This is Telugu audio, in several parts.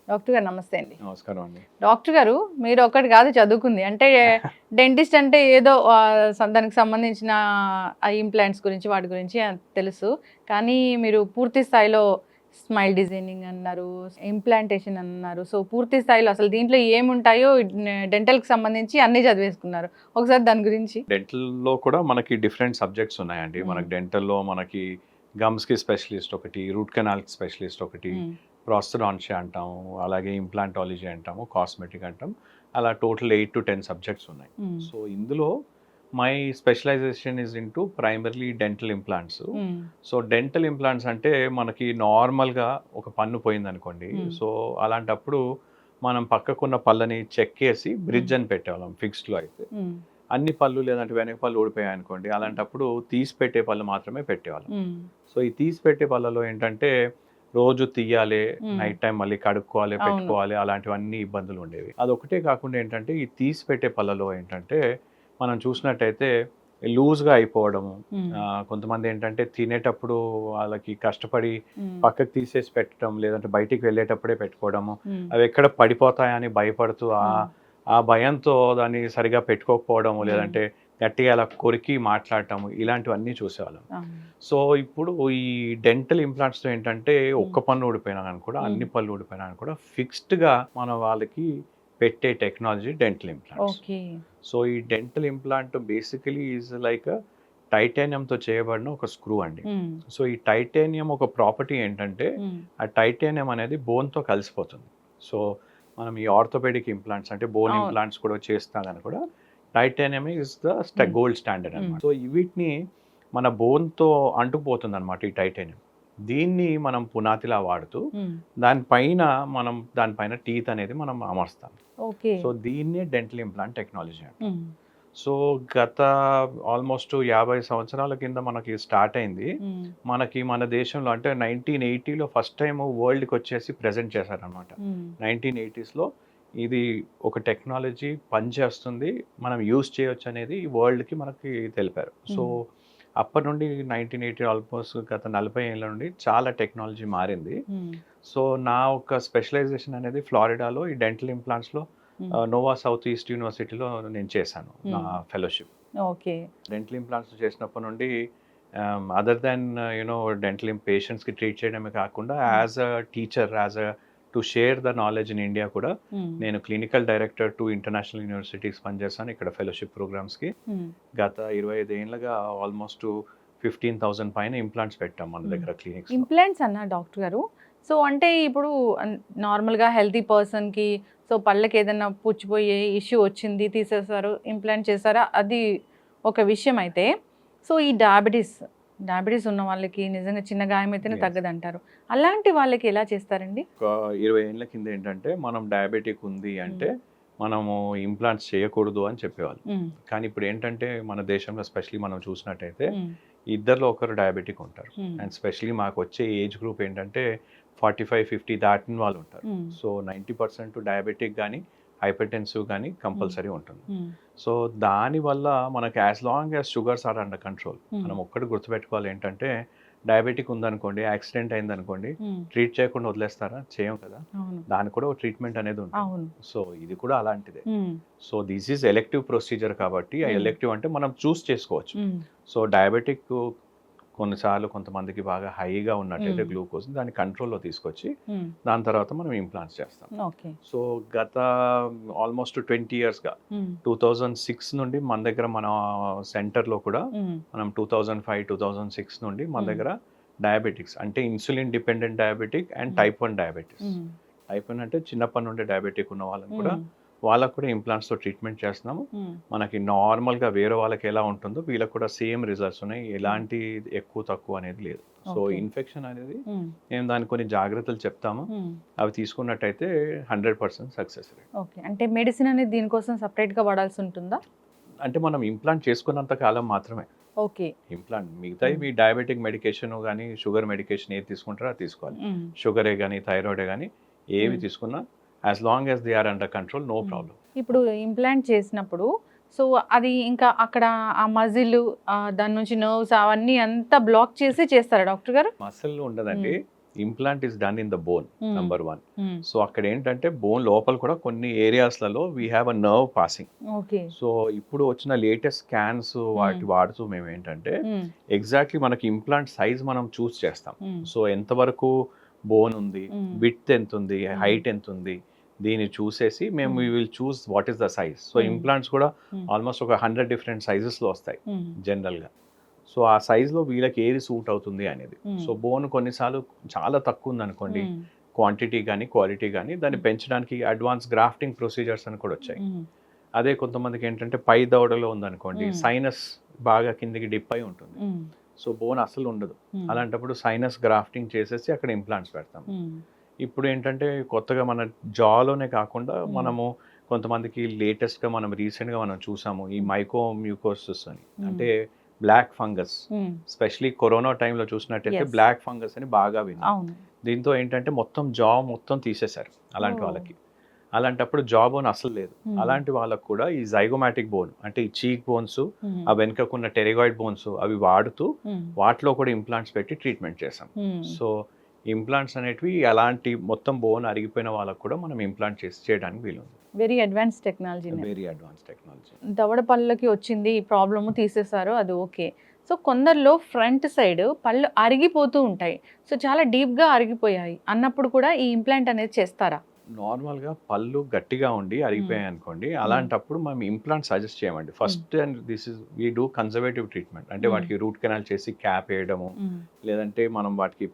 డాక్టర్ గారు నమస్తే అండి. నమస్కారం అండి. డాక్టర్ గారు మీరు ఒకటి కాదు చదువుకుంది. అంటే డెంటిస్ట్ అంటే ఏదో దానికి సంబంధించిన ఇంప్లాంట్స్ గురించి వాటి గురించి తెలుసు. కానీ మీరు పూర్తి స్థాయిలో స్మైల్ డిజైనింగ్ అన్నారు, ఇంప్లాంటేషన్ అన్నారు. సో పూర్తి స్థాయిలో అసలు దీంట్లో ఏముంటాయో డెంటల్కి సంబంధించి అన్నీ చదివేసుకున్నారు. ఒకసారి దాని గురించి. డెంటల్లో కూడా మనకి డిఫరెంట్ సబ్జెక్ట్స్ ఉన్నాయండి. మనకి డెంటల్లో మనకి గమ్స్కి స్పెషలిస్ట్ ఒకటి, రూట్ కెనాల్కి స్పెషలిస్ట్ ఒకటి, ప్రాస్థడాంటియా అంటాము, అలాగే ఇంప్లాంటాలజీ అంటాము, కాస్మెటిక్ అంటాం. అలా టోటల్ 8 to 10 సబ్జెక్ట్స్ ఉన్నాయి. సో ఇందులో my specialization is into primarily dental implants. So dental implants అంటే మనకి నార్మల్గా ఒక పన్ను పోయింది అనుకోండి. సో అలాంటప్పుడు మనం పక్కకున్న పళ్ళని చెక్కేసి బ్రిడ్జ్ అని పెట్టేవాళ్ళం ఫిక్స్డ్లో అయితే. అన్ని పళ్ళు లేదంటే వెనక పళ్ళు ఊడిపోయాయి అనుకోండి, అలాంటప్పుడు తీసి పెట్టే పళ్ళు మాత్రమే పెట్టేవాళ్ళం. సో ఈ తీసి పెట్టే పళ్ళలో ఏంటంటే రోజు తీయాలి, నైట్ టైం మళ్ళీ కడుక్కోవాలి, పెట్టుకోవాలి, అలాంటివన్నీ ఇబ్బందులు ఉండేవి. అదొకటే కాకుండా ఏంటంటే ఈ తీసి పెట్టే పళ్ళలో ఏంటంటే మనం చూసినట్టయితే లూజ్గా అయిపోవడము, కొంతమంది ఏంటంటే తినేటప్పుడు వాళ్ళకి కష్టపడి పక్కకు తీసేసి పెట్టడం, లేదంటే బయటికి వెళ్ళేటప్పుడే పెట్టుకోవడము, అవి ఎక్కడ పడిపోతాయని భయపడుతూ ఆ భయంతో దాన్ని సరిగా పెట్టుకోకపోవడము, లేదంటే గట్టిగా అలా కొరికి మాట్లాడటము, ఇలాంటివన్నీ చూసేవాళ్ళం. సో ఇప్పుడు ఈ డెంటల్ ఇంప్లాంట్స్తో ఏంటంటే ఒక్క పన్ను ఊడిపోయినా కానీ కూడా, అన్ని పళ్ళు ఊడిపోయినా కూడా ఫిక్స్డ్గా మన వాళ్ళకి పెట్టే టెక్నాలజీ డెంటల్ ఇంప్లాంట్స్. సో ఈ dental implant basically is like టైటానియంతో చేయబడిన ఒక స్క్రూ అండి. సో ఈ టైటానియం ఒక ప్రాపర్టీ ఏంటంటే ఆ టైటానియం అనేది బోన్తో కలిసిపోతుంది. సో మనం ఈ ఆర్థోపెడిక్ ఇంప్లాంట్స్ అంటే బోన్ ఇంప్లాంట్స్ కూడా చేస్తానని కూడా titanium is the gold standard అనమాట. సో వీటిని మన బోన్తో అంటుకుపోతుంది అనమాట ఈ టైటానియం. దీన్ని మనం పునాతిలా వాడుతూ దానిపైన టీత్ అనేది మనం అమర్స్తాం. సో దీన్నే డెంటల్ ఇంప్లాంట్ టెక్నాలజీ అంటాం. సో గత ఆల్మోస్ట్ 50 సంవత్సరాల కింద మనకి స్టార్ట్ అయింది. మనకి మన దేశంలో అంటే 1980లో ఫస్ట్ టైం వరల్డ్కి వచ్చేసి ప్రజెంట్ చేశారనమాట. 1980స్లో ఇది ఒక టెక్నాలజీ పనిచేస్తుంది, మనం యూజ్ చేయొచ్చు అనేది వరల్డ్కి మనకి తెలిపారు. సో అప్పటి నుండి 1980 ఆల్మోస్ట్ గత 40 ఏళ్ళ నుండి చాలా టెక్నాలజీ మారింది. సో నా ఒక స్పెషలైజేషన్ అనేది ఫ్లారిడాలో ఈ డెంటల్ ఇంప్లాంట్స్లో నోవా సౌత్ ఈస్ట్ యూనివర్సిటీలో నేను చేశాను నా ఫెలోషిప్. డెంటల్ ఇంప్లాంట్స్ చేసినప్పటి నుండి అదర్ దాన్ డెంటల్ పేషెంట్స్కి ట్రీట్ చేయడమే కాకుండా as a teacher, to share the knowledge in India కూడా నేను క్లినికల్ డైరెక్టర్ 2 ఇంటర్నేషనల్ యూనివర్సిటీస్ పనిచేస్తాను ఇక్కడ ఫెలోషిప్ ప్రోగ్రామ్స్కి. గత 25 ఏళ్ళగా ఆల్మోస్ట్ 15,000 పైన ఇంప్లాంట్స్ పెట్టాం మన దగ్గర క్లినిక్స్. ఇంప్లాంట్స్ అన్న డాక్టర్ గారు, సో అంటే ఇప్పుడు నార్మల్గా హెల్తీ పర్సన్కి సో పళ్ళకి ఏదైనా పుచ్చిపోయే ఇష్యూ వచ్చింది, తీసేసారు, ఇంప్లాంట్ చేశారా, అది ఒక విషయం అయితే, సో ఈ డయాబెటీస్ ఉన్న వాళ్ళకి నిజంగా చిన్న గాయం అయితేనే తగ్గదంటారు. అలాంటి వాళ్ళకి ఎలా చేస్తారండి? ఒక 20 ఏళ్ళ కింద ఏంటంటే మనం డయాబెటిక్ ఉంది అంటే మనము ఇంప్లాంట్స్ చేయకూడదు అని చెప్పేవాళ్ళు. కానీ ఇప్పుడు ఏంటంటే మన దేశంలో స్పెషలీ మనం చూసినట్టయితే ఇద్దరిలో ఒకరు డయాబెటిక్ ఉంటారు. అండ్ స్పెషలీ మాకు వచ్చే ఏజ్ గ్రూప్ ఏంటంటే 45-50 దాటిన వాళ్ళు ఉంటారు. సో 90% డయాబెటిక్ కానీ హైపర్టెన్సివ్ కానీ కంపల్సరీ ఉంటుంది. సో దానివల్ల మనకి as long as sugars are under control, మనం ఒక్కటి గుర్తుపెట్టుకోవాలి ఏంటంటే డయాబెటిక్ ఉందనుకోండి, యాక్సిడెంట్ అయిందనుకోండి, ట్రీట్ చేయకుండా వదిలేస్తారా? చేయం కదా, దానికి కూడా ఒక ట్రీట్మెంట్ అనేది ఉంటుంది. సో ఇది కూడా అలాంటిదే. So this is elective procedure కాబట్టి ఎలెక్టివ్ అంటే మనం చూస్ చేసుకోవచ్చు. సో డయాబెటిక్ కొన్నిసార్లు కొంతమందికి బాగా హైగా ఉన్నట్టయితే గ్లూకోజ్ దాన్ని కంట్రోల్లో తీసుకొచ్చి దాని తర్వాత మనం ఇంప్లాంట్స్ చేస్తాం. సో గత ఆల్మోస్ట్ 20 yearsగా 2006 నుండి మన దగ్గర మన సెంటర్లో కూడా మనం 2005-2006 నుండి మన దగ్గర డయాబెటిక్స్ అంటే insulin dependent diabetic and type 1 diabetes. Type 1 అంటే చిన్నప్పటి నుండి డయాబెటిక్ ఉన్న వాళ్ళని కూడా వాళ్ళకు కూడా ఇంప్లాంట్స్తో ట్రీట్మెంట్ చేస్తున్నాము. మనకి నార్మల్గా వేరే వాళ్ళకి ఎలా ఉంటుందో వీళ్ళకి కూడా సేమ్ రిజల్ట్స్ ఉన్నాయి, ఎలాంటి ఎక్కువ తక్కువ అనేది లేదు. సో ఇన్ఫెక్షన్ అనేది మేము దానికి కొన్ని జాగ్రత్తలు చెప్తాము, అవి తీసుకున్నట్టయితే 100% సక్సెస్ రేట్. ఓకే, అంటే మెడిసిన్ అనేది దీనికోసం సపరేట్గా వాడాల్సి ఉంటుందా? అంటే మనం ఇంప్లాంట్ చేసుకున్నంత కాలం మాత్రమే. ఓకే, ఇంప్లాంట్ మిగతాయి మీ డయాబెటిక్ మెడికేషన్ కానీ షుగర్ మెడికేషన్ ఏది తీసుకుంటారో అది తీసుకోవాలి. షుగరే కానీ థైరాయిడే కానీ ఏవి తీసుకున్నా as long as they are under control, no problem. ఇప్పుడు ఇంప్లాంట్ చేసినప్పుడు సో అది ఇంకా అక్కడ ఆ మజిల్ దాని నుంచి నర్వ్స్ అవన్నీ అంతా బ్లాక్ చేసి చేస్తారా డాక్టర్ గారు? మసిల్ ఉండదండి. Implant is done in the bone number 1. మ్మ్. సో అక్కడ ఏంటంటే బోన్ లోపల కూడా కొన్ని ఏరియాస్లలో we have a nerve passing. Okay. So ఇప్పుడు వచ్చిన లేటెస్ట్ స్కాన్స్ వాటి వాడుతూ మేము ఏంటంటే మ్మ్. ఎగ్జాక్ట్లీ మనకి ఇంప్లాంట్ సైజ్ మనం చూస్ చేస్తాం. మ్మ్. సో ఎంతవరకు బోన్ ఉంది, మ్మ్. విడ్త్ ఎంత ఉంది, హైట్ ఎంత ఉంది, దీన్ని చూసేసి మేము we will choose what is the size. So implants కూడా ఆల్మోస్ట్ ఒక 100 డిఫరెంట్ సైజెస్లో వస్తాయి మ్మ్. జనరల్గా. సో ఆ సైజులో వీళ్ళకి ఏది సూట్ అవుతుంది అనేది. సో బోన్ కొన్నిసార్లు చాలా తక్కువ ఉంది అనుకోండి, మ్మ్. క్వాంటిటీ కానీ క్వాలిటీ కానీ, దాన్ని పెంచడానికి అడ్వాన్స్ గ్రాఫ్టింగ్ ప్రొసీజర్స్ అని కూడా వచ్చాయి. మ్మ్. అదే కొంతమందికి ఏంటంటే పై దవడలో ఉందనుకోండి, సైనస్ బాగా కిందికి డిప్ అయి ఉంటుంది, మ్మ్. సో బోన్ అసలు ఉండదు. మ్మ్. అలాంటప్పుడు సైనస్ గ్రాఫ్టింగ్ చేసేసి అక్కడ ఇంప్లాంట్స్ పెడతాం. మ్మ్. ఇప్పుడు ఏంటంటే కొత్తగా మన జాలోనే కాకుండా మనము కొంతమందికి లేటెస్ట్గా మనం రీసెంట్గా మనం చూసాము ఈ మైకోమ్యూకోసిస్ అని, అంటే బ్లాక్ ఫంగస్. మ్మ్. స్పెషలీ కరోనా టైంలో చూసినట్టయితే Yes. బ్లాక్ ఫంగస్ అని బాగా విన్నాం. అవును. దీంతో ఏంటంటే మొత్తం జా మొత్తం తీసేశారు అలాంటి Oh. వాళ్ళకి. అలాంటప్పుడు జా బోన్ అసలు లేదు. Hmm. అలాంటి వాళ్ళకు కూడా ఈ జైగోమాటిక్ బోన్ అంటే ఈ చీక్ బోన్స్, మ్మ్. ఆ వెనుకకున్న టెరిగాయిడ్ బోన్స్ అవి వాడుతూ మ్మ్. వాటిలో కూడా ఇంప్లాంట్స్ పెట్టి ట్రీట్మెంట్ చేసాం. మ్మ్. సో ఇంప్లాంట్స్ అనేటివి అలాంటి మొత్తం బోన్ అరిగిపోయిన వాళ్ళకు కూడా మనం ఇంప్లాంట్ చేసి చేయడానికి వీలుంది. Very advance technology. Very advance technology. దవడ పళ్ళకి వచ్చింది ఈ ప్రాబ్లము, తీసేశారు, అది ఓకే. సో కొందరిలో ఫ్రంట్ సైడ్ పళ్ళు అరిగిపోతూ ఉంటాయి, సో చాలా డీప్గా అరిగిపోయాయి అన్నప్పుడు కూడా ఈ ఇంప్లాంట్ అనేది చేస్తారా? నార్మల్గా పళ్ళు గట్టిగా ఉండి అరిగిపోయాయి అనుకోండి, అలాంటప్పుడు మనం ఇంప్లాంట్ సజెస్ట్ చేయమండి. First and this is we do conservative treatment. అంటే వాటికి రూట్ కెనాల్ చేసి క్యాప్ వేయడము, లేదంటే మనం వాటికి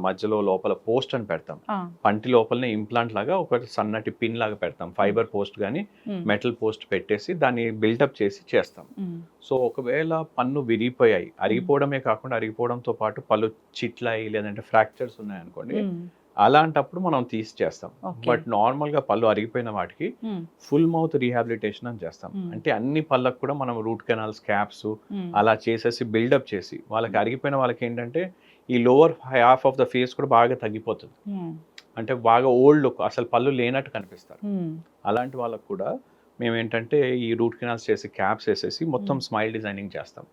మధ్యలో లోపల పోస్ట్ అని పెడతాం. పంటి లోపలనే ఇంప్లాంట్ లాగా ఒక సన్నటి పిన్ లాగా పెడతాం, ఫైబర్ పోస్ట్ కానీ మెటల్ పోస్ట్ పెట్టేసి దాన్ని బిల్డప్ చేసి చేస్తాం. సో ఒకవేళ పన్ను విరిగిపోయాయి, అరిగిపోవడమే కాకుండా అరిగిపోవడంతో పాటు పళ్ళు చిట్లాయి లేదంటే ఫ్రాక్చర్స్ ఉన్నాయనుకోండి, అలాంటప్పుడు మనం తీసి చేస్తాం. బట్ నార్మల్గా పళ్ళు అరిగిపోయిన వాటికి ఫుల్ మౌత్ రీహాబిలిటేషన్ అని చేస్తాం. అంటే అన్ని పళ్ళకు కూడా మనం రూట్ కెనాల్స్, క్యాప్స్ అలా చేసేసి బిల్డప్ చేసి, వాళ్ళకి అరిగిపోయిన వాళ్ళకి ఏంటంటే ఈ lower half of the face కూడా బాగా తగ్గిపోతుంది, అంటే బాగా ఓల్డ్ లుక్, అసలు పళ్ళు లేనట్టు కనిపిస్తారు. అలాంటి వాళ్ళకు కూడా మేము ఏంటంటే ఈ రూట్ కెనాల్స్ చేసి క్యాప్స్ వేసేసి మొత్తం స్మైల్ డిజైనింగ్ చేస్తాం.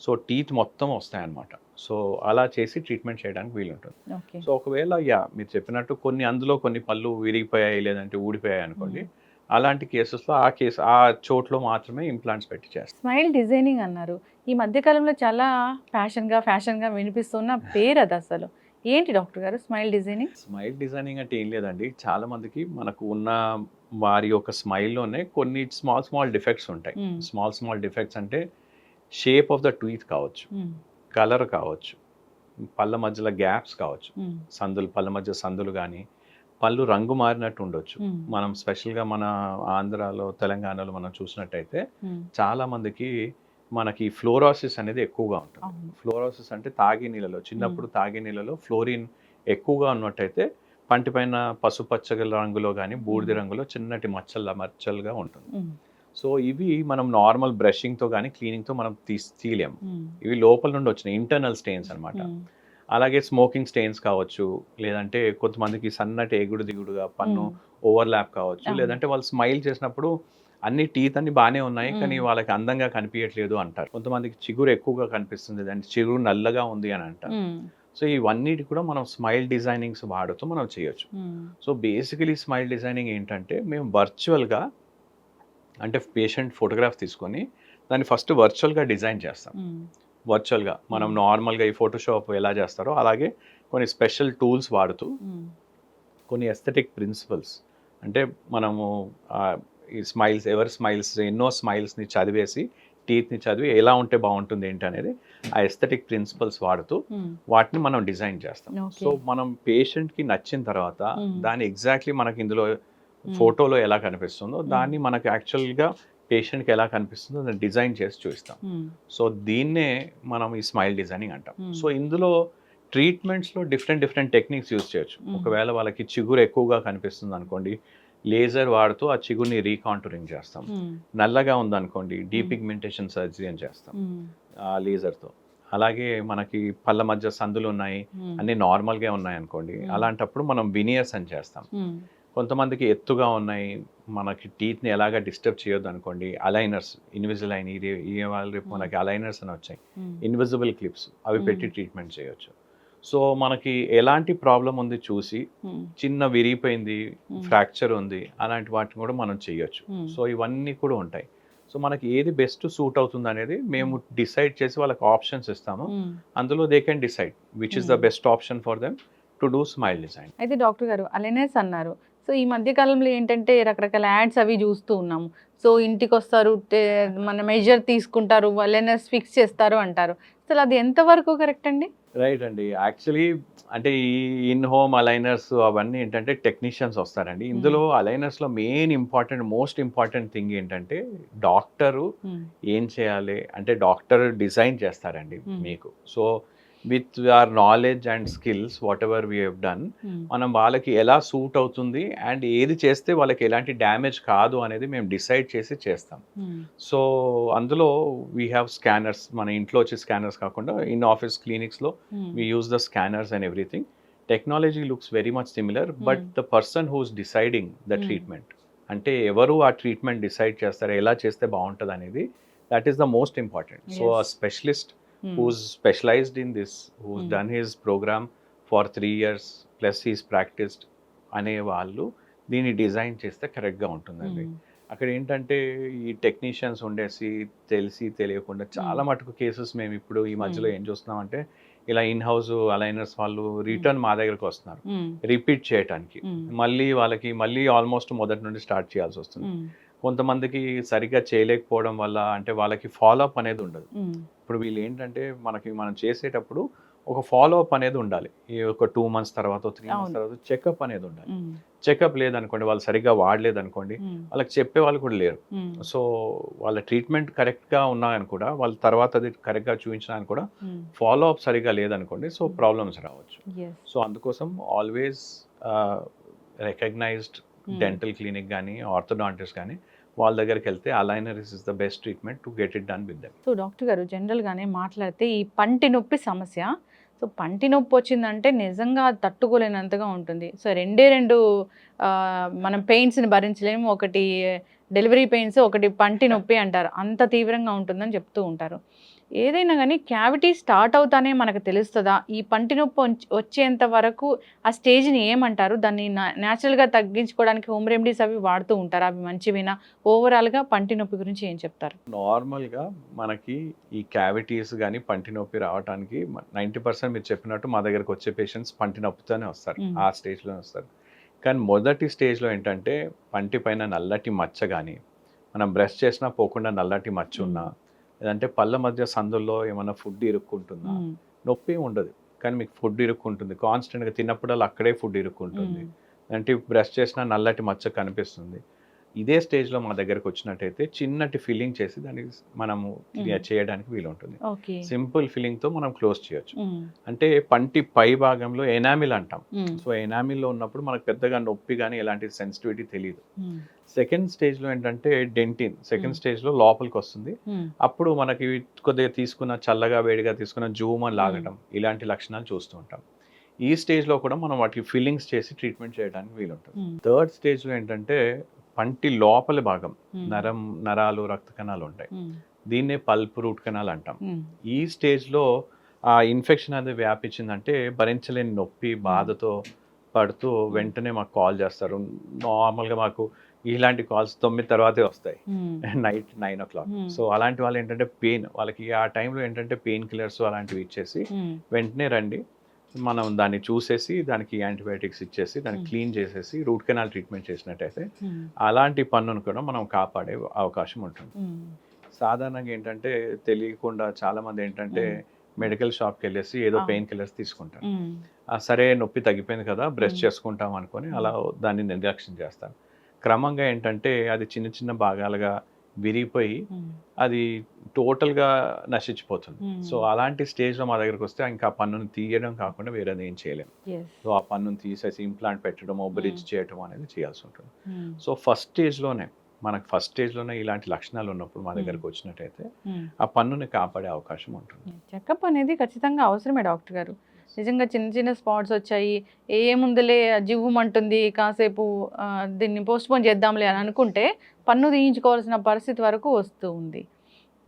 సో టీత్ మొత్తం వస్తాయన్నమాట. సో అలా చేసి ట్రీట్మెంట్ చేయడానికి వీలుంటుంది. సో ఒకవేళ మీరు చెప్పినట్టు అందులో కొన్ని పళ్ళు విరిగిపోయాయి లేదంటే ఊడిపోయాయి అనుకోండి, అలాంటి కేసెస్లో ఆ చోట్లో మాత్రమే ఇంప్లాంట్స్ పెట్టి చేస్తాం. స్మైల్ డిజైనింగ్ అన్నారు, ఈ మధ్యకాలంలో చాలా ఫ్యాషన్గా వినిపిస్తున్న పేరు అది. అసలు ఏంటి డాక్టర్ గారు స్మైల్ డిజైనింగ్? స్మైల్ డిజైనింగ్ అంటే ఏం లేదండి, చాలా మందికి మనకు ఉన్న వారి యొక్క స్మైల్లోనే కొన్ని స్మాల్ డిఫెక్ట్స్ ఉంటాయి. స్మాల్ డిఫెక్ట్స్ అంటే షేప్ ఆఫ్ ద టీత్ కావచ్చు, కలర్ కావచ్చు, పళ్ళ మధ్యలో గ్యాప్స్ కావచ్చు, పళ్ళ మధ్య సందులు కానీ, పళ్ళు రంగు మారినట్టు ఉండొచ్చు. మనం స్పెషల్గా మన ఆంధ్రాలో తెలంగాణలో మనం చూసినట్టయితే చాలా మందికి మనకి ఫ్లోరోసిస్ అనేది ఎక్కువగా ఉంటుంది. ఫ్లోరోసిస్ అంటే తాగే నీళ్ళలో, చిన్నప్పుడు తాగే నీళ్ళలో ఫ్లోరిన్ ఎక్కువగా ఉన్నట్టయితే పంటి పైన పసుపచ్చ రంగులో కానీ బూడిద రంగులో చిన్నటి మచ్చలుగా ఉంటుంది. సో ఇవి మనం నార్మల్ బ్రషింగ్తో కానీ క్లీనింగ్తో మనం తీయలేము. ఇవి లోపల నుండి వచ్చిన ఇంటర్నల్ స్టెయిన్స్ అనమాట. అలాగే స్మోకింగ్ స్టెయిన్స్ కావచ్చు, లేదంటే కొంతమందికి సన్నటి ఎగుడు దిగుడుగా పన్ను ఓవర్లాప్ కావచ్చు, లేదంటే వాళ్ళు స్మైల్ చేసినప్పుడు అన్ని టీత్ అన్ని బాగానే ఉన్నాయి కానీ వాళ్ళకి అందంగా కనిపించట్లేదు అంటారు. కొంతమందికి చిగురు ఎక్కువగా కనిపిస్తుంది, అంటే చిగురు నల్లగా ఉంది అని అంటారు. సో ఇవన్నిటి కూడా మనం స్మైల్ డిజైనింగ్స్ వాడుతూ మనం చేయొచ్చు. సో బేసికలీ స్మైల్ డిజైనింగ్ ఏంటంటే మేము వర్చువల్గా, అంటే పేషెంట్ ఫోటోగ్రాఫ్ తీసుకొని దాన్ని ఫస్ట్ వర్చువల్గా డిజైన్ చేస్తాం. వర్చువల్గా మనం నార్మల్గా ఈ ఫోటోషాప్ ఎలా చేస్తారో అలాగే కొన్ని స్పెషల్ టూల్స్ వాడుతూ కొన్ని ఎస్థెటిక్ ప్రిన్సిపల్స్, అంటే మనము ఈ ఎవరి స్మైల్స్ ఎన్నో స్మైల్స్ని చదివేసి టీత్ని చదివి ఎలా ఉంటే బాగుంటుంది ఏంటి అనేది ఆ ఎస్థెటిక్ ప్రిన్సిపల్స్ వాడుతూ వాటిని మనం డిజైన్ చేస్తాం. సో మనం పేషెంట్కి నచ్చిన తర్వాత దాన్ని ఎగ్జాక్ట్లీ మనకి ఇందులో ఫోటోలో ఎలా కనిపిస్తుందో దాన్ని మనకు యాక్చువల్గా పేషెంట్కి ఎలా కనిపిస్తుందో దాన్ని డిజైన్ చేసి చూపిస్తాం. సో దీన్నే మనం ఈ స్మైల్ డిజైనింగ్ అంటాం. సో ఇందులో ట్రీట్మెంట్స్లో డిఫరెంట్ టెక్నిక్స్ యూజ్ చేయొచ్చు. ఒకవేళ వాళ్ళకి చిగురు ఎక్కువగా కనిపిస్తుంది అనుకోండి, లేజర్ వాడుతూ ఆ చిగురిని రీకాంటూరింగ్ చేస్తాం. నల్లగా ఉందనుకోండి, డీపిగ్మెంటేషన్ సర్జరీ అని చేస్తాం ఆ లేజర్తో. అలాగే మనకి పళ్ళ మధ్య సందులు ఉన్నాయి, అన్ని నార్మల్గా ఉన్నాయి అనుకోండి, అలాంటప్పుడు మనం వినియర్స్ అని చేస్తాం. కొంతమందికి ఎత్తుగా ఉన్నాయి, మనకి టీత్ని ఎలాగా డిస్టర్బ్ చేయొద్దు అనుకోండి, అలైనర్స్, ఇన్విజిలైన్, ఇది ఇవాళ రేపు మనకి అలైనర్స్ అని వచ్చాయి, ఇన్విజిబుల్ క్లిప్స్, అవి పెట్టి ట్రీట్మెంట్ చేయొచ్చు. సో మనకి ఎలాంటి ప్రాబ్లం ఉంది చూసి, చిన్న విరిగిపోయింది, ఫ్రాక్చర్ ఉంది, అలాంటి వాటిని కూడా మనం చేయొచ్చు. సో ఇవన్నీ కూడా ఉంటాయి. సో మనకి ఏది బెస్ట్ సూట్ అవుతుంది అనేది మేము డిసైడ్ చేసి వాళ్ళకి ఆప్షన్స్ ఇస్తాము. అందులో they can decide which is the best option for them to do smile design. అయితే డాక్టర్ గారు అలైనర్స్ అన్నారు. సో ఈ మధ్య కాలంలో ఏంటంటే రకరకాల యాడ్స్ అవి చూస్తూ ఉన్నాము. సో ఇంటికి వస్తారు, మన మెజర్ తీసుకుంటారు, అలైనర్స్ ఫిక్స్ చేస్తారు అంటారు. అసలు అది ఎంతవరకు కరెక్ట్ అండి? రైట్ అండి. యాక్చువల్లీ అంటే ఈ ఇన్ హోమ్ అలైనర్స్ అవన్నీ ఏంటంటే టెక్నీషియన్స్ వస్తారండి. ఇందులో అలైనర్స్లో మోస్ట్ ఇంపార్టెంట్ థింగ్ ఏంటంటే డాక్టరు ఏం చేయాలి అంటే డాక్టర్ డిజైన్ చేస్తారండి మీకు. So with our knowledge and skills what ever we have done, మనం వాళ్ళకి ఎలా సూట్ అవుతుంది అండ్ ఏది చేస్తే వాళ్ళకి ఎలాంటి డ్యామేజ్ కాదు అనేది మేము డిసైడ్ చేసి చేస్తాం. సో అందులో వీ హ్యావ్ స్కానర్స్, మన ఇంట్లో వచ్చే స్కానర్స్ కాకుండా ఇన్ ఆఫీస్ క్లినిక్స్లో we use the scanners and everything. Technology looks very much similar, but the person who's deciding the treatment, అంటే ఎవరు ఆ ట్రీట్మెంట్ డిసైడ్ చేస్తారు, ఎలా చేస్తే బాగుంటుంది అనేది, that is the most important. So ఆ specialist who's specialized in this, who's done his program for 3 years plus he's practiced అనే వాళ్ళు దీన్ని డిజైన్ చేస్తే కరెక్ట్గా ఉంటుందండి. అక్కడ ఏంటంటే ఈ టెక్నీషియన్స్ ఉండేసి తెలిసి తెలియకుండా చాలా మటుకు కేసెస్ మేము ఇప్పుడు ఈ మధ్యలో ఏం చూస్తున్నామంటే, ఇలా ఇన్ హౌస్ అలైనర్స్ వాళ్ళు రిటర్న్ మా దగ్గరకు వస్తున్నారు రిపీట్ చేయడానికి. మళ్ళీ ఆల్మోస్ట్ మొదటి నుండి స్టార్ట్ చేయాల్సి వస్తుంది. కొంతమందికి సరిగ్గా చేయలేకపోవడం వల్ల అంటే వాళ్ళకి ఫాలోఅప్ అనేది ఉండదు. ఇప్పుడు వీళ్ళు ఏంటంటే మనం చేసేటప్పుడు ఒక ఫాలోఅప్ అనేది ఉండాలి. ఈ ఒక 2 months తర్వాత 3 months తర్వాత చెకప్ అనేది ఉండాలి. చెకప్ లేదనుకోండి, వాళ్ళు సరిగ్గా వాడలేదనుకోండి, వాళ్ళకి చెప్పే వాళ్ళు కూడా లేరు. సో వాళ్ళ ట్రీట్మెంట్ కరెక్ట్గా ఉన్నాయని కూడా, వాళ్ళ తర్వాత అది కరెక్ట్గా చూపించడానికి కూడా ఫాలోఅప్ సరిగ్గా లేదనుకోండి, సో ప్రాబ్లమ్స్ రావచ్చు. సో అందుకోసం ఆల్వేస్ రికగ్నైజ్డ్ డెంటల్ క్లినిక్ కానీ ఆర్థోడాంటిస్ట్ కానీ వాళ్ళ దగ్గరికి వెళ్తే aligner is the best treatment to get it done with them. So doctor గారు జనరల్గానే మాట్లాడితే ఈ పంటి నొప్పి సమస్య, సో పంటి నొప్పి వచ్చిందంటే నిజంగా తట్టుకోలేనంతగా ఉంటుంది. సో రెండు మనం పెయిన్స్ని భరించలేము. ఒకటి డెలివరీ పెయిన్స్, ఒకటి పంటి నొప్పి అంటారు. అంత తీవ్రంగా ఉంటుందని చెప్తూ ఉంటారు. ఏదైనా కానీ క్యావిటీ స్టార్ట్ అవుతానే మనకు తెలుస్తుందా? ఈ పంటి నొప్పి వచ్చేంత వరకు ఆ స్టేజ్ని ఏమంటారు? దాన్ని న్యాచురల్గా తగ్గించుకోవడానికి హోమ్ రెమెడీస్ అవి వాడుతూ ఉంటారు, అవి మంచివినా? ఓవరాల్గా పంటి నొప్పి గురించి ఏం చెప్తారు? నార్మల్గా మనకి ఈ క్యావిటీస్ కానీ పంటి నొప్పి రావడానికి 90% మీరు చెప్పినట్టు మా దగ్గరకు వచ్చే పేషెంట్స్ పంటి నొప్పితోనే వస్తారు, ఆ స్టేజ్లోనే వస్తారు. కానీ మొదటి స్టేజ్లో ఏంటంటే పంటి పైన నల్లటి మచ్చ కానీ, మనం బ్రష్ చేసినా పోకుండా నల్లటి మచ్చ ఉన్నా, లేదంటే పళ్ళ మధ్య సందుల్లో ఏమైనా ఫుడ్ ఇరుక్కుంటుందా, నొప్పి ఉండదు కానీ మీకు ఫుడ్ ఇరుక్కుంటుంది, కాన్స్టెంట్గా తిన్నప్పుడల్లా అక్కడే ఫుడ్ ఇరుక్కుంటుంది, అంటే బ్రష్ చేసినా నల్లటి మచ్చ కనిపిస్తుంది. ఇదే స్టేజ్లో మా దగ్గరకు వచ్చినట్టయితే చిన్నటి ఫిల్లింగ్ చేసి దాన్ని మనము చేయడానికి వీలుంటుంది. సింపుల్ ఫిల్లింగ్తో మనం క్లోజ్ చేయొచ్చు. అంటే పంటి పై భాగంలో ఎనామిల్ అంటాం. సో ఎనామిల్లో ఉన్నప్పుడు మనకు పెద్దగా నొప్పి కానీ ఎలాంటి సెన్సిటివిటీ తెలియదు. సెకండ్ స్టేజ్లో ఏంటంటే డెంటిన్ సెకండ్ స్టేజ్లో లోపలికి వస్తుంది. అప్పుడు మనకి కొద్దిగా తీసుకున్న చల్లగా వేడిగా తీసుకున్న జూమన్ లాగటం ఇలాంటి లక్షణాలు చూస్తూ ఉంటాం. ఈ స్టేజ్లో కూడా మనం వాటికి ఫిల్లింగ్స్ చేసి ట్రీట్మెంట్ చేయడానికి వీలుంటుంది. థర్డ్ స్టేజ్లో ఏంటంటే పంటి లోపలి భాగం నరాలు రక్త కణాలు ఉంటాయి, దీన్నే పల్ప్ రూట్ కెనాల్ అంటాం. ఈ స్టేజ్లో ఆ ఇన్ఫెక్షన్ అనేది వ్యాపించిందంటే భరించలేని నొప్పి బాధతో పడుతూ వెంటనే మాకు కాల్ చేస్తారు. నార్మల్గా మాకు ఇలాంటి కాల్స్ 9 తర్వాతే వస్తాయి, నైట్ 9 o'clock. సో అలాంటి వాళ్ళు ఏంటంటే వాళ్ళకి ఆ టైంలో ఏంటంటే పెయిన్ కిల్లర్స్ అలాంటివి ఇచ్చేసి వెంటనే రండి, మనం దాన్ని చూసేసి దానికి యాంటీబయాటిక్స్ ఇచ్చేసి దాన్ని క్లీన్ చేసేసి రూట్ కెనాల్ ట్రీట్మెంట్ చేసినట్టయితే అలాంటి పన్నును కూడా మనం కాపాడే అవకాశం ఉంటుంది. సాధారణంగా ఏంటంటే తెలియకుండా చాలా మంది ఏంటంటే మెడికల్ షాప్కి వెళ్ళేసి ఏదో పెయిన్ కిల్లర్స్ తీసుకుంటారు. సరే నొప్పి తగ్గిపోయింది కదా బ్రష్ చేసుకుంటాం అనుకొని అలా దాన్ని నిర్లక్ష్యం చేస్తారు. క్రమంగా ఏంటంటే అది చిన్న చిన్న భాగాలుగా విరిగిపోయి అది టోటల్గా నశించిపోతుంది. సో అలాంటి స్టేజ్లో మా దగ్గరకు వస్తే ఇంకా పన్నును తీయడం కాకుండా వేరేది ఏం చేయలేము. సో ఆ పన్నును తీసేసి ఇంప్లాంట్ పెట్టడం, బ్రిడ్జ్ చేయడం అనేది చేయాల్సి ఉంటుంది. సో ఫస్ట్ స్టేజ్లోనే ఇలాంటి లక్షణాలు ఉన్నప్పుడు మా దగ్గరకు వచ్చినట్టయితే ఆ పన్నుని కాపాడే అవకాశం ఉంటుంది. చెకప్ అనేది ఖచ్చితంగా అవసరమే డాక్టర్ గారు. నిజంగా చిన్న చిన్న స్పాట్స్ వచ్చాయి, ఏముందిలే జివ్వుమంటుంది, కాసేపు దీన్ని పోస్ట్పోన్ చేద్దాంలే అని అనుకుంటే పన్ను తీయించుకోవాల్సిన పరిస్థితి వరకు వస్తూ ఉంది.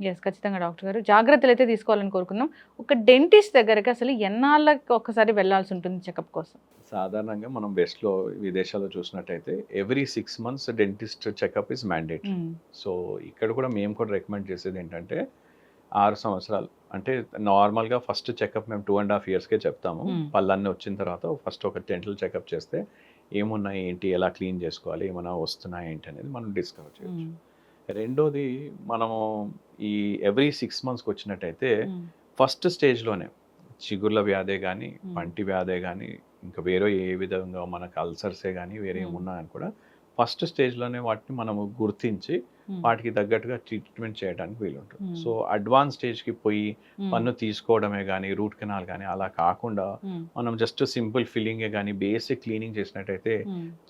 ఎస్, ఖచ్చితంగా డాక్టర్ గారు జాగ్రత్తలు అయితే తీసుకోవాలని కోరుకుందాం. ఒక డెంటిస్ట్ దగ్గరికి అసలు ఎన్నాళ్ళకి ఒక్కసారి వెళ్ళాల్సి ఉంటుంది చెకప్ కోసం? సాధారణంగా మనం వెస్ట్‌లో విదేశాల్లో చూసినట్టయితే every 6 months dentist checkup is mandatory. So ఇక్కడ కూడా మేము కూడా రికమెండ్ చేసేది ఏంటంటే 6 సంవత్సరాలు అంటే నార్మల్‌గా ఫస్ట్ చెకప్ మేము 2.5 ఇయర్స్‌కే చెప్తాము. పళ్ళన్నీ వచ్చిన తర్వాత ఫస్ట్ ఒక డెంటల్ చెకప్ చేస్తే ఏమున్నాయి, ఏంటి, ఎలా క్లీన్ చేసుకోవాలి, ఏమైనా వస్తున్నాయి ఏంటి అనేది మనం డిస్కవర్ చేయొచ్చు. రెండోది మనము ఈ ఎవ్రీ 6 మంత్స్‌కి వచ్చినట్టయితే ఫస్ట్ స్టేజ్‌లోనే చిగుర్ల వ్యాధే కానీ, పంటి వ్యాధే కానీ, ఇంకా వేరే ఏ విధంగా మనకు అల్సర్సే కానీ వేరే ఏమున్నాయని కూడా ఫస్ట్ స్టేజ్‌లోనే వాటిని మనము గుర్తించి వాటికి తగ్గట్టుగా ట్రీట్మెంట్ చేయడానికి వీలుంటుంది. సో అడ్వాన్స్ స్టేజ్కి పోయి పన్ను తీసుకోవడమే కానీ, రూట్ కెనాల్ కానీ అలా కాకుండా మనం జస్ట్ సింపుల్ ఫిల్లింగే కానీ బేసిక్ క్లీనింగ్ చేసినట్టయితే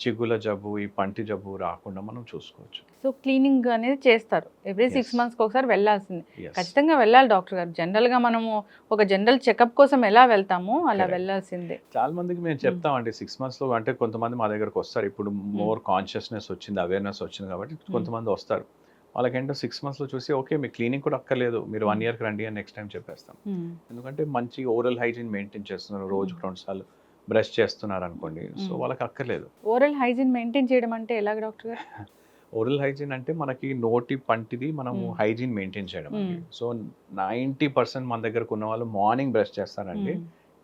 చిగుల జబ్బు, ఈ పంటి జబ్బు రాకుండా మనం చూసుకోవచ్చు. సో క్లీనింగ్ అనేది చేస్తారు ఎవ్రీ 6 మంత్స్కి ఒకసారి వెళ్ళాల్సింది. Yes. ఖచ్చితంగా వెళ్ళాలి డాక్టర్ గారు. జనరల్గా మనము ఒక జనరల్ చెకప్ కోసం ఎలా వెళ్తామో అలా Correct. వెళ్ళాల్సిందే. చాలా మందికి మేము చెప్తామండి 6 మంత్స్లో, అంటే కొంతమంది మా దగ్గరకు వస్తారు. ఇప్పుడు మోర్ కాన్షియస్నెస్ వచ్చింది, అవేర్నెస్ వచ్చింది కాబట్టి కొంతమంది వస్తారు. వాళ్ళకేంటో 6 మంత్స్లో చూసి ఓకే మీ క్లీనింగ్ కూడా అక్కర్లేదు, మీరు 1 ఇయర్కి రండి అని నెక్స్ట్ టైం చెప్పేస్తాం. ఎందుకంటే మంచి ఓరల్ హైజీన్ మెయింటైన్ చేస్తున్నారు, రోజుకు 2 సార్లు బ్రష్ చేస్తున్నారు అనుకోండి, సో వాళ్ళకి అక్కర్లేదు. ఓరల్ హైజీన్ మెయింటైన్ చేయడం అంటే ఎలాగ డాక్టర్ గారు? ఓరల్ హైజీన్ అంటే మనకి నోటి పంటిది మనము హైజీన్ మెయింటైన్ చేయడం అండి. సో 90% మన దగ్గరకు ఉన్న వాళ్ళు మార్నింగ్ బ్రష్ చేస్తారండి,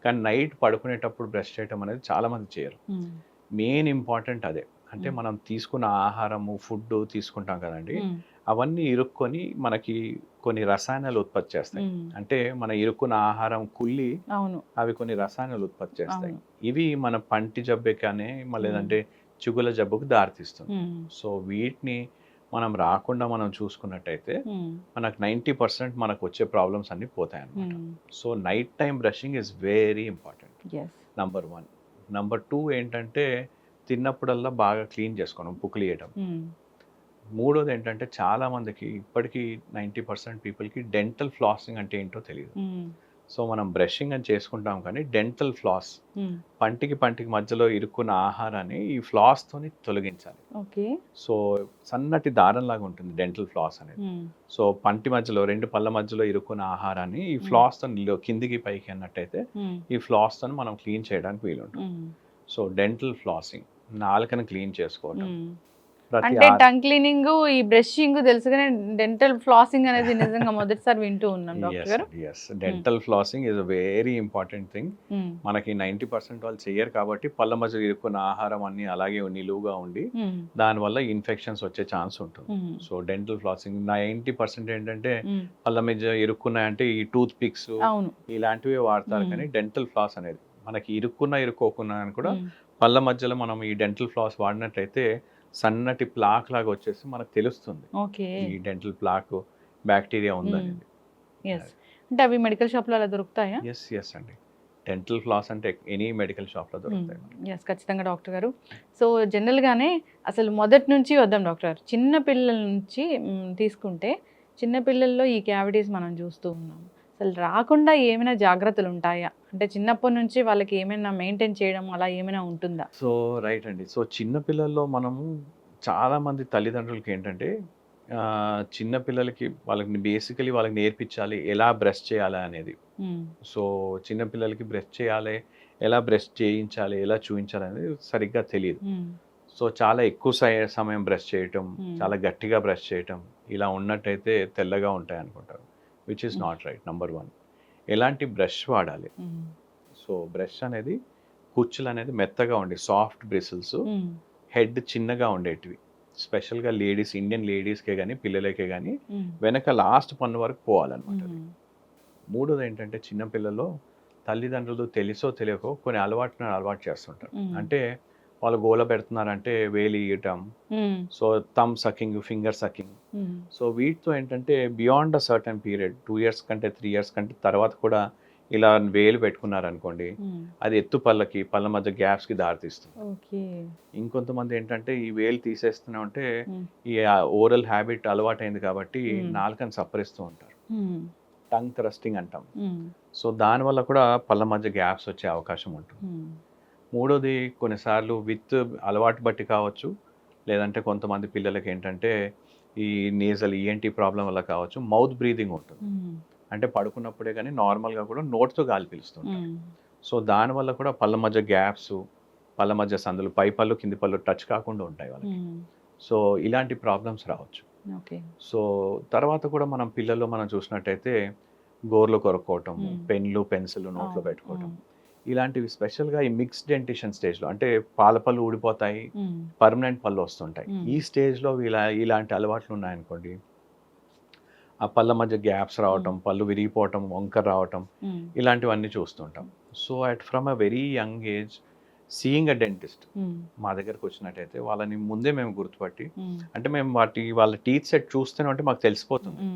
కానీ నైట్ పడుకునేటప్పుడు బ్రష్ చేయడం అనేది చాలా మంది చేయరు. మెయిన్ ఇంపార్టెంట్ అదే, అంటే మనం తీసుకున్న ఆహారము, ఫుడ్ తీసుకుంటాం కదండి, అవన్నీ ఇరుక్కొని మనకి కొన్ని రసాయనాలు ఉత్పత్తి చేస్తాయి. అంటే మన ఇరుక్కున్న ఆహారం కుళ్ళి అవి కొన్ని రసాయనాలు ఉత్పత్తి చేస్తాయి. ఇవి మన పంటి జబ్బే కానీ లేదంటే చిగుల జబ్బుకు దారితీస్తుంది. సో వీటిని మనం రాకుండా మనం చూసుకున్నట్టయితే మనకు 90% మనకు వచ్చే ప్రాబ్లమ్స్ అన్ని పోతాయి అన్నమాట. So night time brushing is very important, number 1. Number 2 ఏంటంటే తిన్నప్పుడల్లా బాగా క్లీన్ చేసుకోవడం, పుక్లియడం. మూడోది ఏంటంటే చాలా మందికి ఇప్పటికీ 90% పీపుల్కి డెంటల్ ఫ్లాసింగ్ అంటే ఏంటో తెలియదు. సో మనం బ్రషింగ్ అని చేసుకుంటాం కానీ డెంటల్ ఫ్లాస్, పంటికి మధ్యలో ఇరుక్కున్న ఆహారాన్ని ఈ ఫ్లాస్ తోని తొలగించాలి. సో సన్నటి దారం లాగా ఉంటుంది డెంటల్ ఫ్లాస్ అనేది. సో పంటి మధ్యలో 2 పళ్ళ మధ్యలో ఇరుక్కున్న ఆహారాన్ని ఈ ఫ్లాస్ తో కిందికి పైకి అన్నట్టయితే ఈ ఫ్లాస్ తో మనం క్లీన్ చేయడానికి వీలుంటుంది. సో డెంటల్ ఫ్లాసింగ్, నాలుకను క్లీన్ చేసుకోవటం. అంటే టంగ్ క్లీనింగ్, ఈ బ్రషింగ్ తెలుసు కానీ డెంటల్ ఫ్లాసింగ్ అనేది నిజంగా మొదటిసారి వింటూ ఉన్నాం డాక్టర్ గారు. Dental flossing is a very important thing. మనకి 90% వాళ్ళు చెయ్యరు కాబట్టి పళ్ళ మధ్య ఇరుక్కున్న ఆహారం అన్ని అలాగే నిలువుగా ఉండి దానివల్ల ఇన్ఫెక్షన్స్ వచ్చే ఛాన్స్ ఉంటుంది. సో డెంటల్ ఫ్లాసింగ్ 90% ఏంటంటే పళ్ళ మధ్య ఇరుక్కున్నాయంటే ఈ టూత్ పిక్స్ ఇలాంటివి వాడతారు, కానీ డెంటల్ ఫ్లాస్ అనేది మనకి ఇరుక్కోకున్నా అని కూడా పళ్ళ మధ్యలో మనం ఈ డెంటల్ ఫ్లాస్ వాడినట్లయితే సన్నటి ప్లాక్ లాగా వచ్చేసి మనకు తెలుస్తుంది ఈ డెంటల్ ప్లాక్ బ్యాక్టీరియా ఉందనేది. అంటే అవి మెడికల్ షాప్లో అలా దొరుకుతాయా? ఎస్ అండి, డెంటల్ ఫ్లాస్ అంటే ఎనీ మెడికల్ షాప్లో దొరుకుతాయి. ఎస్, ఖచ్చితంగా డాక్టర్ గారు. సో జనరల్గానే అసలు మొదటి నుంచి వద్దాం డాక్టర్ గారు, చిన్న పిల్లల నుంచి తీసుకుంటే చిన్న పిల్లల్లో ఈ క్యావిటీస్ మనం చూస్తూ ఉన్నాం. అసలు రాకుండా ఏమైనా జాగ్రత్తలు ఉంటాయా? అంటే చిన్నప్పటి నుంచి వాళ్ళకి ఏమైనా మెయింటైన్ చేయడం అలా ఏమైనా ఉంటుందా? సో రైట్ అండి. సో చిన్న పిల్లల్లో మనము చాలా మంది తల్లిదండ్రులకి ఏంటంటే చిన్న పిల్లలకి వాళ్ళకి బేసికలీ వాళ్ళకి నేర్పించాలి ఎలా బ్రష్ చేయాలి అనేది. సో చిన్న పిల్లలకి బ్రష్ చేయాలి, ఎలా బ్రష్ చేయించాలి, ఎలా చూపించాలి అనేది సరిగ్గా తెలియదు. సో చాలా ఎక్కువ సమయం బ్రష్ చేయటం, చాలా గట్టిగా బ్రష్ చేయటం, ఇలా ఉన్నట్టయితే తెల్లగా ఉంటాయి అనుకుంటారు, which is not right. Number 1, ఎలాంటి బ్రష్ వాడాలి. సో బ్రష్ అనేది కుచ్చులు అనేది మెత్తగా ఉండి సాఫ్ట్ బ్రిసిల్స్, హెడ్ చిన్నగా ఉండేటివి, స్పెషల్గా లేడీస్, ఇండియన్ లేడీస్కే కానీ పిల్లలకే కానీ వెనక లాస్ట్ పన్ను వరకు పోవాలన్నమాట. మూడోది ఏంటంటే చిన్నపిల్లల్లో తల్లిదండ్రులు తెలుసో తెలియకో కొన్ని అలవాటు చేస్తుంటారు. అంటే వాళ్ళు గోల పెడుతున్నారంటే వేలి ఇయటం, so thumb sucking, finger sucking. So వీటితో ఏంటంటే beyond a certain period 2 years కంటే 3 ఇయర్స్ కంటే తర్వాత కూడా ఇలా వేలు పెట్టుకున్నారనుకోండి, అది ఎత్తు పళ్ళ మధ్య గ్యాప్స్ కి దారితీస్తుంది. ఇంకొంతమంది ఏంటంటే ఈ వేలు తీసేస్తూనే ఉంటే ఈ ఓరల్ హ్యాబిట్ అలవాటైంది కాబట్టి నాలుకని సప్పరిస్తూ ఉంటారు. టంగ్ థ్రస్టింగ్ అంటాం. సో దానివల్ల కూడా పళ్ళ మధ్య గ్యాప్స్ వచ్చే అవకాశం ఉంటుంది. మూడోది కొన్నిసార్లు విత్ అలవాటు బట్టి కావచ్చు, లేదంటే కొంతమంది పిల్లలకి ఏంటంటే ఈ నేజల్ ఈఎన్టీ ప్రాబ్లం వల్ల కావచ్చు, మౌత్ బ్రీదింగ్ ఉంటుంది. అంటే పడుకున్నప్పుడే కానీ నార్మల్గా కూడా నోట్తో గాలి పీలుస్తుంటారు. సో దానివల్ల కూడా పళ్ళ మధ్య గ్యాప్స్, పళ్ళ మధ్య సందులు, పై పళ్ళు కింది పళ్ళు టచ్ కాకుండా ఉంటాయి వాళ్ళకి. సో ఇలాంటి ప్రాబ్లమ్స్ రావచ్చు. సో తర్వాత కూడా మనం పిల్లల్లో మనం చూసినట్టయితే గోర్లు కొరుక్కోవటం, పెన్లు పెన్సిల్ నోట్లో పెట్టుకోవటం, ఇలాంటివి స్పెషల్గా ఈ మిక్స్డ్ డెంటిషన్ స్టేజ్లో, అంటే పాల పళ్ళు ఊడిపోతాయి, పర్మనెంట్ పళ్ళు వస్తుంటాయి. ఈ స్టేజ్లో ఇలాంటి అలవాట్లు ఉన్నాయనుకోండి, ఆ పళ్ళ మధ్య గ్యాప్స్ రావటం, పళ్ళు విరిగిపోవటం, వంకర రావటం, ఇలాంటివన్నీ చూస్తుంటాం. So from a very young age seeing a dentist మా దగ్గరకు వచ్చినట్టయితే వాళ్ళని ముందే మేము గుర్తుపట్టి, అంటే మేము వాళ్ళ టీత్ సెట్ చూస్తేనే అంటే మాకు తెలిసిపోతుంది,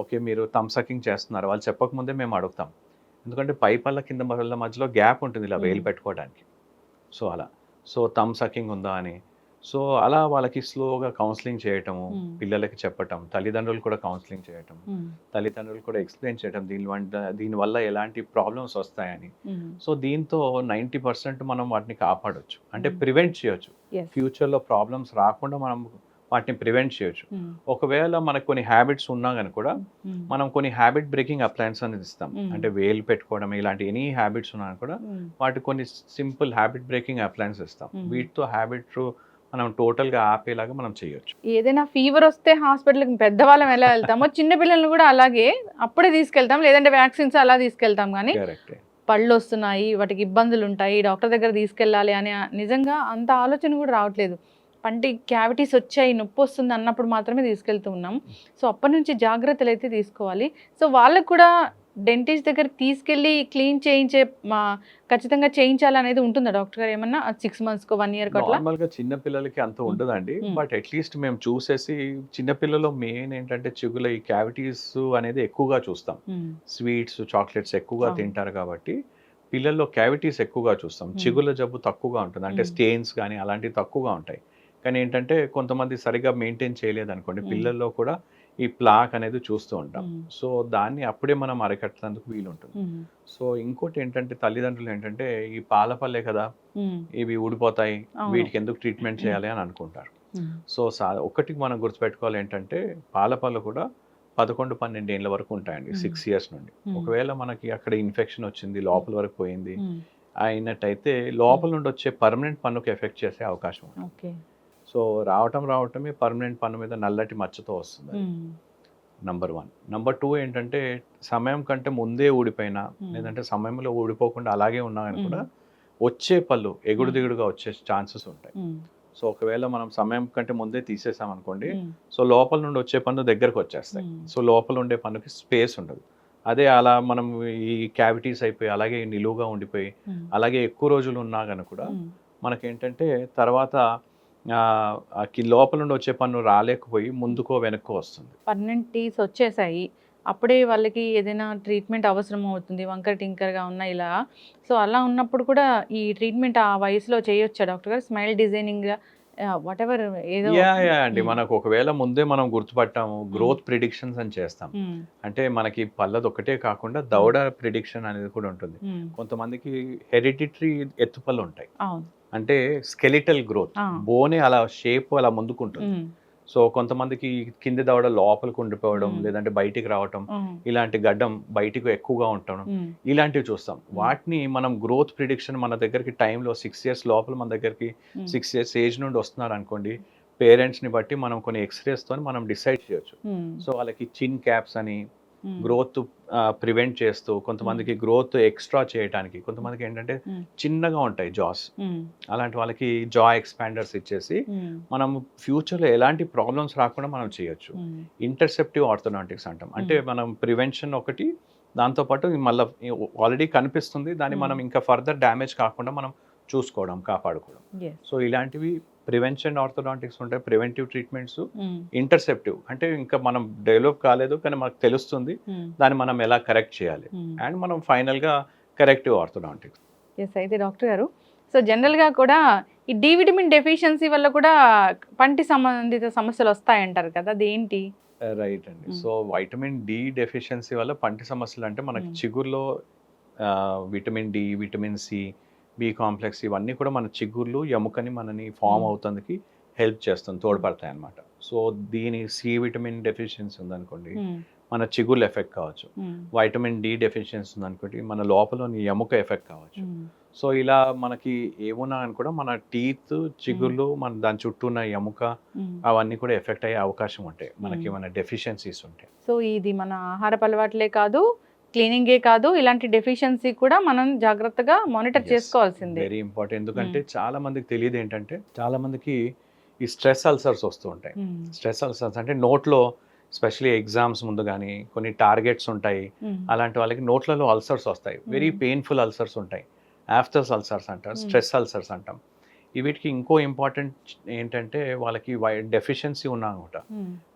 ఓకే మీరు థమ్ సకింగ్ చేస్తున్నారు, వాళ్ళు చెప్పకముందే మేము అడుగుతాం. ఎందుకంటే పై పళ్ళ కింద పళ్ళ మధ్యలో గ్యాప్ ఉంటుంది ఇలా వేలు పెట్టుకోవడానికి. సో అలా థమ్ సకింగ్ ఉందా అని, సో అలా వాళ్ళకి స్లోగా కౌన్సిలింగ్ చేయటము, పిల్లలకి చెప్పటం, తల్లిదండ్రులు కూడా కౌన్సిలింగ్ చేయటం, తల్లిదండ్రులు కూడా ఎక్స్ప్లెయిన్ చేయటం దీనివల్ల ఎలాంటి ప్రాబ్లమ్స్ వస్తాయని. సో దీంతో 90% మనం వాటిని కాపాడొచ్చు, అంటే ప్రివెంట్ చేయొచ్చు. ఫ్యూచర్లో ప్రాబ్లమ్స్ రాకుండా మనం వాటిని ప్రివెంట్ చేయొచ్చు. ఒకవేళ మనకు కొన్ని హ్యాబిట్స్ ఉన్నా కానీ కూడా మనం కొన్ని హ్యాబిట్ బ్రేకింగ్ అప్లయన్స్ అనేది ఇస్తాం. అంటే వేలు పెట్టుకోవడం ఇలాంటి ఎనీ హ్యాబిట్స్ ఉన్నా కూడా వాటి కొన్ని సింపుల్ హ్యాబిట్ బ్రేకింగ్ అప్లయన్స్ ఇస్తాం. వీటితో హ్యాబిట్ మనం టోటల్గా ఆపేలాగా మనం చేయొచ్చు. ఏదైనా ఫీవర్ వస్తే హాస్పిటల్కి పెద్దవాళ్ళం ఎలా వెళ్తామో చిన్న పిల్లల్ని కూడా అలాగే అప్పుడే తీసుకెళ్తాం, లేదంటే వ్యాక్సిన్స్ అలా తీసుకెళ్తాం. కానీ పళ్ళు వస్తున్నాయి, వాటికి ఇబ్బందులు ఉంటాయి, డాక్టర్ దగ్గర తీసుకెళ్ళాలి అని నిజంగా అంత ఆలోచన కూడా రావట్లేదు. పంటి క్యావిటీస్ వచ్చాయి, నొప్పి వస్తుంది అన్నప్పుడు మాత్రమే తీసుకెళ్తూ ఉన్నాం. సో అప్పటి నుంచి జాగ్రత్తలు అయితే తీసుకోవాలి. సో వాళ్ళకు కూడా డెంటిస్ట్ దగ్గరికి తీసుకెళ్ళి క్లీన్ చేయించే ఖచ్చితంగా చేయించాలనేది ఉంటుందా డాక్టర్ గారు? ఏమన్నా 6 months 1 year నార్మల్గా చిన్న పిల్లలకి అంత ఉండదండి. బట్ అట్లీస్ట్ మేము చూసేసి చిన్నపిల్లలు మెయిన్ ఏంటంటే చిగుల ఈ క్యావిటీస్ అనేది ఎక్కువగా చూస్తాం. స్వీట్స్ చాక్లెట్స్ ఎక్కువగా తింటారు కాబట్టి పిల్లల్లో క్యావిటీస్ ఎక్కువగా చూస్తాం. చిగుల జబ్బు తక్కువగా ఉంటుంది, అంటే స్టెయిన్స్ కానీ అలాంటివి తక్కువగా ఉంటాయి. కానీ ఏంటంటే కొంతమంది సరిగా మెయింటైన్ చేయలేదు అనుకోండి, పిల్లల్లో కూడా ఈ ప్లాక్ అనేది చూస్తూ ఉంటాం. సో దాన్ని అప్పుడే మనం అరికట్టేందుకు వీలుంటుంది. సో ఇంకోటి ఏంటంటే తల్లిదండ్రులు ఏంటంటే ఈ పాల పళ్ళే కదా, ఇవి ఊడిపోతాయి, వీటికి ఎందుకు ట్రీట్మెంట్ చేయాలి అని అనుకుంటారు. సో ఒకటి మనం గుర్తుపెట్టుకోవాలి ఏంటంటే పాల పళ్ళు కూడా 11-12 ఏళ్ళ వరకు ఉంటాయండి, 6 years నుండి. ఒకవేళ మనకి అక్కడ ఇన్ఫెక్షన్ వచ్చింది, లోపల వరకు పోయింది అయినట్టయితే లోపల నుండి వచ్చే పర్మనెంట్ పన్నుకి ఎఫెక్ట్ చేసే అవకాశం ఉంది. సో రావటమే పర్మనెంట్ పన్ను మీద నల్లటి మచ్చతో వస్తుంది. నంబర్ 1. నంబర్ 2 ఏంటంటే సమయం కంటే ముందే ఊడిపోయినా, లేదంటే సమయంలో ఊడిపోకుండా అలాగే ఉన్నా కానీ కూడా వచ్చే పళ్ళు ఎగుడు దిగుడుగా వచ్చే ఛాన్సెస్ ఉంటాయి. సో ఒకవేళ మనం సమయం కంటే ముందే తీసేసాం అనుకోండి, సో లోపల నుండి వచ్చే పన్ను దగ్గరకు వచ్చేస్తాయి. సో లోపల ఉండే పన్నుకి స్పేస్ ఉండదు. అదే అలా మనం ఈ క్యావిటీస్ అయిపోయి అలాగే నిలువుగా ఉండిపోయి అలాగే ఎక్కువ రోజులు ఉన్నా కానీ కూడా మనకేంటంటే తర్వాత లోపల నుండి వచ్చే పన్ను రాలేకపోయి ముందుకో వెనక్కో వస్తుంది. పర్మనెంట్ టీత్ వచ్చేసాయి, అప్పుడే వాళ్ళకి ఏదైనా ట్రీట్మెంట్ అవసరం అవుతుంది, వంకర టింకర్గా ఉన్న ఇలా. సో అలా ఉన్నప్పుడు కూడా ఈ ట్రీట్మెంట్ ఆ వయసులో చేయొచ్చా డాక్టర్ గారు? స్మైల్ డిజైనింగ్ వాట్ ఎవర్ ఏదో అండి, మనకు ఒకవేళ ముందే మనం గుర్తుపట్టాము, గ్రోత్ ప్రిడిక్షన్స్ అని చేస్తాం. అంటే మనకి పళ్ళది ఒకటే కాకుండా దవడ ప్రిడిక్షన్ అనేది కూడా ఉంటుంది. కొంతమందికి హెరిడిటరీ ఎత్తుపళ్ళు ఉంటాయి, అంటే స్కెలిటల్ గ్రోత్, బోనే అలా షేప్ అలా ముందుకుంటుంది. సో కొంతమందికి కింది దవడ లోపలికి ఉండిపోవడం, లేదంటే బయటికి రావటం, ఇలాంటి గడ్డం బయటికి ఎక్కువగా ఉండటం, ఇలాంటివి చూస్తాం. వాటిని మనం గ్రోత్ ప్రిడిక్షన్ మన దగ్గరికి టైంలో 6 years లోపల మన దగ్గరికి 6 years ఏజ్ నుండి వస్తున్నారు అనుకోండి, పేరెంట్స్ని బట్టి మనం కొన్ని ఎక్స్రేస్తో మనం డిసైడ్ చేయొచ్చు. సో వాళ్ళకి చిన్ క్యాప్స్ అని గ్రోత్ ప్రివెంట్ చేస్తూ, కొంతమందికి గ్రోత్ ఎక్స్ట్రా చేయడానికి, కొంతమందికి ఏంటంటే చిన్నగా ఉంటాయి జాస్, అలాంటి వాళ్ళకి జా ఎక్స్పాండర్స్ ఇచ్చేసి మనం ఫ్యూచర్లో ఎలాంటి ప్రాబ్లమ్స్ రాకుండా మనం చేయొచ్చు. ఇంటర్సెప్టివ్ ఆర్థోడాంటిక్స్ అంటాం. అంటే మనం ప్రివెన్షన్ ఒకటి, దాంతోపాటు మళ్ళీ ఆల్రెడీ కనిపిస్తుంది, దాన్ని మనం ఇంకా ఫర్దర్ డ్యామేజ్ కాకుండా మనం చూసుకోవడం, కాపాడుకోవడం. సో ఇలాంటివి ప్రివెన్షన్ ఆర్థోడాంటిక్స్ ఉంటాయి, ప్రివెంటివ్ ట్రీట్మెంట్స్. ఇంటర్సెప్టివ్ అంటే ఇంకా మనం డెవలప్ కాలేదు కానీ మనకు తెలుస్తుంది, దాన్ని మనం ఎలా కరెక్ట్ చేయాలి. అండ్ మనం ఫైనల్గా కరెక్టివ్ ఆర్థోడాంటిక్స్. అయితే డాక్టర్ గారు, సో జనరల్గా కూడా ఈ డి విటమిన్ డెఫిషియన్సీ వల్ల కూడా పంటి సంబంధిత సమస్యలు వస్తాయంటారు కదా, అదేంటి? రైట్ అండి. సో వైటమిన్ డి డెఫిషియన్సీ వల్ల పంటి సమస్యలు అంటే మనకి చిగుర్లో vitamin D, vitamin C, B complex ఇవన్నీ కూడా మన చిగుర్లు ఎముకని మనని ఫామ్ అవుతుందికి హెల్ప్ చేస్తుంది, తోడ్పడతాయి అన్నమాట. సో దీని సి విటమిన్ డెఫిషియన్సీ ఉందనుకోండి మన చిగుర్లు ఎఫెక్ట్ కావచ్చు. వైటమిన్ డి డెఫిషియన్సీ ఉందనుకోండి మన లోపలని ఎముక ఎఫెక్ట్ కావచ్చు. సో ఇలా మనకి ఏమున్నా అని కూడా మన టీత్, చిగుర్లు, మన దాని చుట్టూ ఉన్న ఎముక అవన్నీ కూడా ఎఫెక్ట్ అయ్యే అవకాశం ఉంటాయి మనకి ఏమైనా డెఫిషియన్సీస్ ఉంటాయి. సో ఇది మన ఆహారపు అలవాట్లే కాదు, క్లీనింగే కాదు, ఇలాంటి డెఫిషియన్సీ కూడా మనం జాగ్రత్తగా మానిటర్ చేసుకోవాల్సిందే. Very important. ఎందుకంటే చాలా మందికి తెలియదు ఏంటంటే చాలా మందికి ఈ స్ట్రెస్ అల్సర్స్ వస్తూ ఉంటాయి. స్ట్రెస్ అల్సర్స్ అంటే నోట్లో స్పెషల్లీ ఎగ్జామ్స్ ముందు కానీ కొన్ని టార్గెట్స్ ఉంటాయి, అలాంటి వాళ్ళకి నోట్లలో అల్సర్స్ వస్తాయి. వెరీ పెయిన్ఫుల్ అల్సర్స్ ఉంటాయి. ఆఫ్టర్స్ అల్సర్స్ అంటారు, స్ట్రెస్ అల్సర్స్ అంటాం. వీటికి ఇంకో ఇంపార్టెంట్ ఏంటంటే వాళ్ళకి డెఫిషియన్సీ ఉన్నా అనమాట,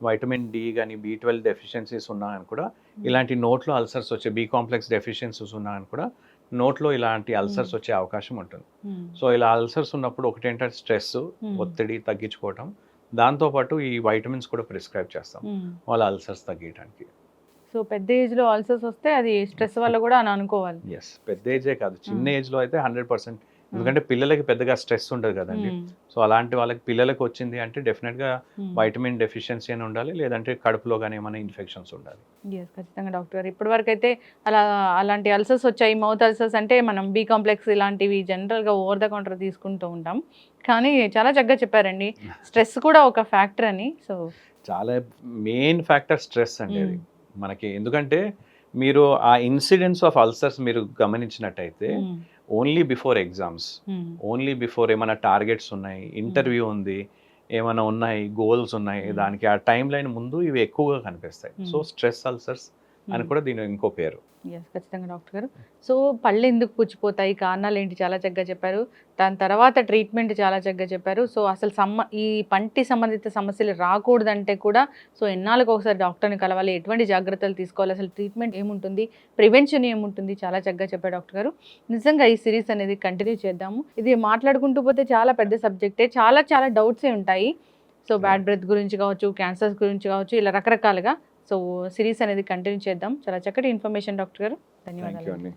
వైటమిన్ డి కానీ B12 డెఫిషియన్సీస్ ఉన్నా అని కూడా ఇలాంటి నోట్లో అల్సర్స్ వచ్చే, బి కాంప్లెక్స్ డెఫిషియన్సీస్ ఉన్నా అని కూడా నోట్లో ఇలాంటి అల్సర్స్ వచ్చే అవకాశం ఉంటుంది. సో ఇలా అల్సర్స్ ఉన్నప్పుడు ఒకటి ఏంటంటే స్ట్రెస్, ఒత్తిడి తగ్గించుకోవటం, దాంతోపాటు ఈ వైటమిన్స్ కూడా ప్రిస్క్రైబ్ చేస్తాం వాళ్ళ అల్సర్స్ తగ్గించడానికి. సో పెద్ద ఏజ్ లో ఆల్సర్స్ వస్తే అది స్ట్రెస్ వల్ల కూడా అని అనుకోవాలి. ఎస్, పెద్ద ఏజే కాదు, చిన్న ఏజ్ లో అయితే 100%. ఎందుకంటే పిల్లలకి పెద్దగా స్ట్రెస్ ఉండదు కదండి. సో అలాంటి వాళ్ళకి పిల్లలకి వచ్చింది అంటే డెఫినెట్ గా వైటమిన్ డెఫిషియన్సీ అని ఉండాలి, లేదంటే కడుపులో కానీ ఏమైనా ఇన్ఫెక్షన్స్ ఉండాలి. ఎస్, ఖచ్చితంగా డాక్టర్. ఇప్పటి వరకు అయితే అలాంటి అల్సర్స్ వచ్చాయి, మౌత్ అల్సర్స్ అంటే మనం బి కాంప్లెక్స్ ఇలాంటివి జనరల్ గా ఓవర్ ద కౌంటర్ తీసుకుంటూ ఉంటాం. కానీ చాలా చక్కగా చెప్పారండి, స్ట్రెస్ కూడా ఒక ఫ్యాక్టర్ అని. సో చాలా మెయిన్ ఫ్యాక్టర్ స్ట్రెస్ అండి అది మనకి. ఎందుకంటే మీరు ఆ ఇన్సిడెంట్స్ ఆఫ్ అల్సర్స్ మీరు గమనించినట్టయితే only before exams, only before ఏమైనా టార్గెట్స్ ఉన్నాయి, ఇంటర్వ్యూ ఉంది, ఏమైనా ఉన్నాయి, గోల్స్ ఉన్నాయి, దానికి ఆ టైం లైన్ ముందు ఇవి ఎక్కువగా కనిపిస్తాయి. సో స్ట్రెస్ అల్సర్స్ అని కూడా దీని ఇంకో పేరు. ఎస్, ఖచ్చితంగా డాక్టర్ గారు. సో పళ్ళు ఎందుకు పుచ్చిపోతాయి, కారణాలు ఏంటి చాలా చక్కగా చెప్పారు. దాని తర్వాత ట్రీట్మెంట్ చాలా చక్కగా చెప్పారు. సో అసలు ఈ పంటి సంబంధిత సమస్యలు రాకూడదంటే కూడా సో ఎన్నాళ్ళకి ఒకసారి డాక్టర్ని కలవాలి, ఎటువంటి జాగ్రత్తలు తీసుకోవాలి, అసలు ట్రీట్మెంట్ ఏముంటుంది, ప్రివెన్షన్ ఏముంటుంది, చాలా చక్కగా చెప్పారు డాక్టర్ గారు. నిజంగా ఈ సిరీస్ అనేది కంటిన్యూ చేద్దాము. ఇది మాట్లాడుకుంటూ పోతే చాలా పెద్ద సబ్జెక్టే, చాలా చాలా డౌట్సే ఉంటాయి. సో బ్యాడ్ బ్రెత్ గురించి కావచ్చు, క్యాన్సర్స్ గురించి కావచ్చు, ఇలా రకరకాలుగా. సో సిరీస్ అనేది కంటిన్యూ చేద్దాం. చాలా చక్కటి ఇన్ఫర్మేషన్ డాక్టర్ గారు, ధన్యవాదాలు.